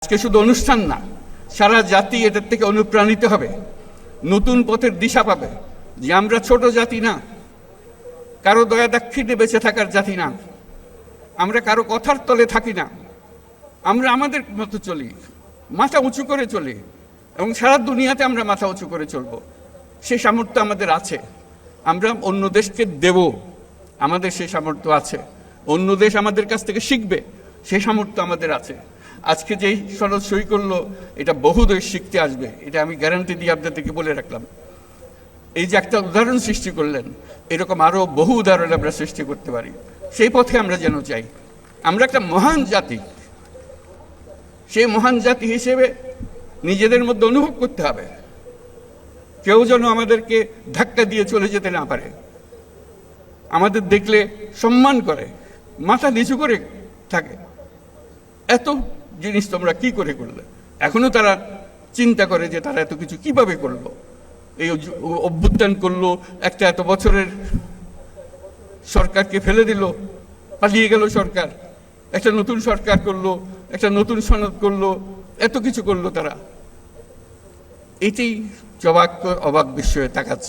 আজকে শুধু অনুষ্ঠান না, সারা জাতি এটার থেকে অনুপ্রাণিত হবে, নতুন পথের দিশা পাবে যে আমরা ছোট জাতি না, কারো দয়া দাক্ষিণ্যে বেঁচে থাকার জাতি না, আমরা কারো কথার তলে থাকি না, আমরা আমাদের মতো চলি, মাথা উঁচু করে চলি এবং সারা দুনিয়াতে আমরা মাথা উঁচু করে চলব। সেই সামর্থ্য আমাদের আছে। আমরা অন্য দেশকে দেব, আমাদের সেই সামর্থ্য আছে। অন্য দেশ আমাদের কাছ থেকে শিখবে, সেই সামর্থ্য আমাদের আছে। আজকে যেই সনদ সই করলো, এটা বহু দেশ শিখতে আসবে, এটা আমি গ্যারান্টি দিয়ে আপনাদেরকে বলে রাখলাম। এই যে একটা উদাহরণ সৃষ্টি করলেন, এরকম আরও বহু উদাহরণ আমরা সৃষ্টি করতে পারি। সেই পথে আমরা যেন চাই। আমরা একটা মহান জাতি, সেই মহান জাতি হিসেবে নিজেদের মধ্যে অনুভব করতে হবে, কেউ যেন আমাদেরকে ধাক্কা দিয়ে চলে যেতে না পারে, আমাদের দেখলে সম্মান করে, মাথা নিচু করে থাকে। এত জিনিস তোমরা কি করে করলে? এখনো তারা চিন্তা করে যে তারা এত কিছু কিভাবে করলো, এই অভ্যুত্থান করলো, একটা এত বছরের সরকারকে ফেলে দিল, পালিয়ে গেল সরকার, একটা নতুন সরকার করলো, একটা নতুন সনদ করলো, এত কিছু করলো তারা। এটাই অবাক বিস্ময়ে তাকাচ্ছে।